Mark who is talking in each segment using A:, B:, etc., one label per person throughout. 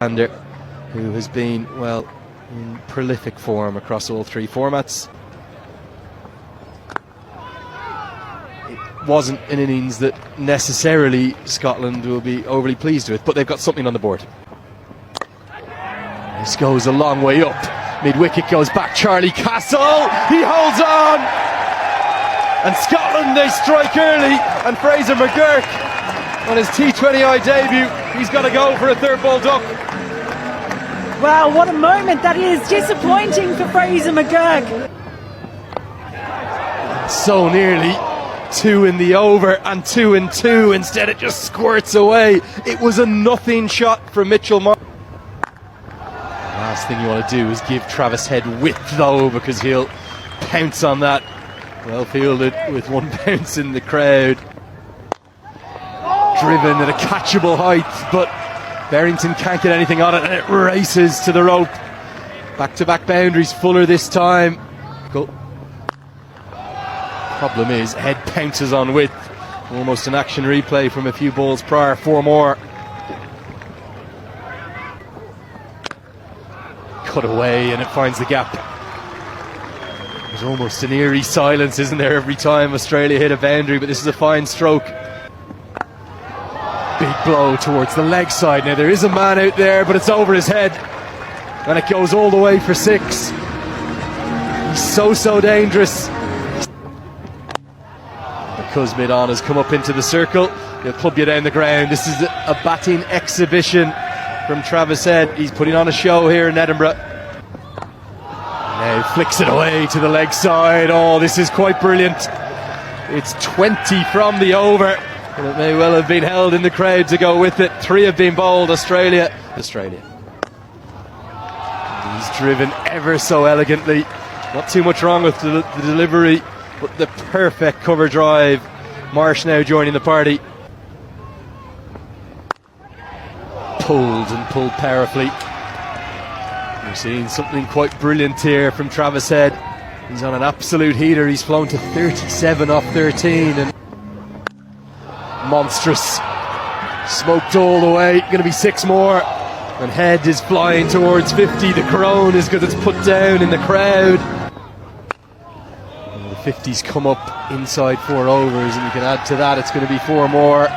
A: who has been, well, in prolific form across all three formats. It wasn't an innings that necessarily Scotland will be overly pleased with, but they've got something on the board. This goes a long way up. Mid-wicket goes back, Charlie Castle, he holds on! And Scotland, they strike early, and Fraser McGurk, on his T20I debut, he's got to go for a third ball duck.
B: Wow, what a moment that is. Disappointing for Fraser McGurk.
A: So nearly 2 in the over and 2 in 2. Instead it just squirts away. It was a nothing shot from Mitchell Marsh. Last thing you want to do is give Travis Head width though, because he'll pounce on that. Well fielded with one bounce in the crowd. Driven at a catchable height, but Barrington can't get anything on it, and it races to the rope. Back-to-back boundaries, Fuller this time. Go. Problem is, Head pounces on width. Almost an action replay from a few balls prior. 4 more. Cut away, and it finds the gap. There's almost an eerie silence, isn't there, every time Australia hit a boundary, but this is a fine stroke. Big blow towards the leg side. Now there is a man out there, but it's over his head, and it goes all the way for 6. He's so dangerous. Because mid-on has come up into the circle, he'll club you down the ground. This is a batting exhibition from Travis Head. He's putting on a show here in Edinburgh. Now flicks it away to the leg side. Oh, this is quite brilliant. It's 20 from the over. And it may well have been held in the crowd to go with it. 3 have been bowled. Australia. He's driven ever so elegantly. Not too much wrong with the delivery, but the perfect cover drive. Marsh now joining the party. Pulled powerfully. We're seeing something quite brilliant here from Travis Head. He's on an absolute heater. He's flown to 37 off 13 and monstrous. Smoked all the way. Going to be 6 more. And Head is flying towards 50. The crone is because it's put down in the crowd. And the 50s come up inside 4 overs, and you can add to that it's going to be 4 more.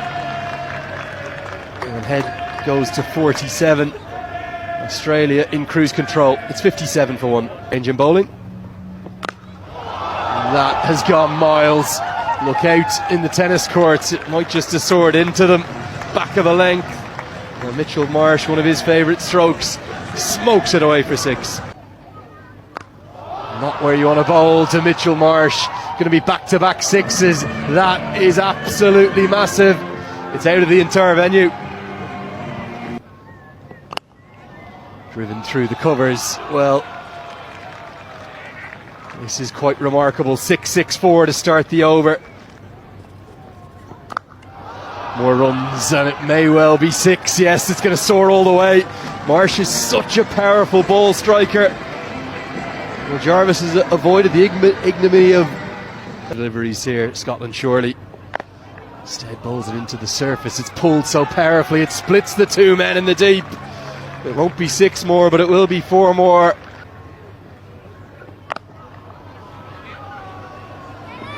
A: And Head goes to 47. Australia in cruise control. It's 57 for 1. Engine bowling. That has gone miles. Look out in the tennis courts, it might just have soared into them. Back of a length. Well, Mitchell Marsh, one of his favourite strokes, smokes it away for 6. Not where you want to bowl to Mitchell Marsh. Going to be back-to-back 6s. That is absolutely massive. It's out of the entire venue. Driven through the covers. Well, this is quite remarkable. 6-6-4 to start the over. More runs, and it may well be 6. Yes, it's going to soar all the way. Marsh is such a powerful ball striker. Well, Jarvis has avoided the ignominy of deliveries here. Scotland surely. Instead bowls it into the surface. It's pulled so powerfully, it splits the 2 men in the deep. It won't be 6 more, but it will be 4 more.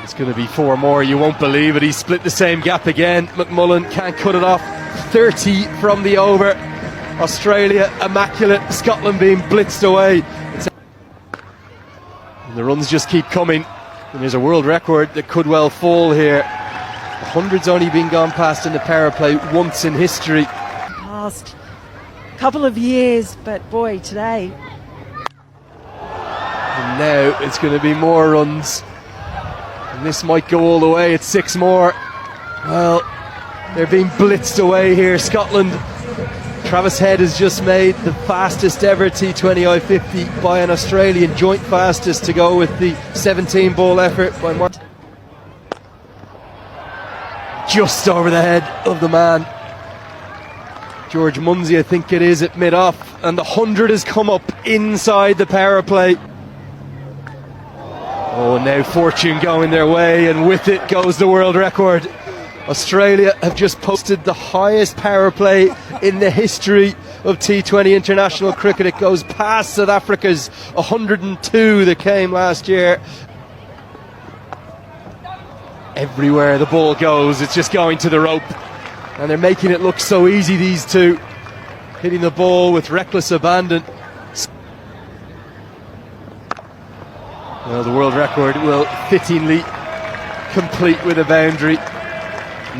A: It's going to be 4 more, you won't believe it. He's split the same gap again. McMullen can't cut it off. 30 from the over. Australia immaculate. Scotland being blitzed away. And the runs just keep coming. And there's a world record that could well fall here. The 100's only been gone past in the power play once in history.
B: Past couple of years, but boy, today.
A: And now it's going to be more runs. And this might go all the way. It's 6 more. Well, they're being blitzed away here. Scotland. Travis Head has just made the fastest ever T20 I-50 by an Australian, joint fastest to go with the 17-ball effort by Mark. Just over the head of the man. George Munsey, I think it is, at mid-off. And the 100 has come up inside the power play. Oh, now fortune going their way, and with it goes the world record. Australia have just posted the highest power play in the history of T20 international cricket. It goes past South Africa's 102 that came last year. Everywhere the ball goes, it's just going to the rope. And they're making it look so easy, these two. Hitting the ball with reckless abandon. Well, the world record will fittingly complete with a boundary.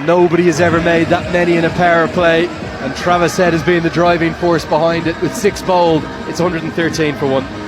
A: Nobody has ever made that many in a power play, and Travis Head has been the driving force behind it. With 6 bowled, it's 113 for 1.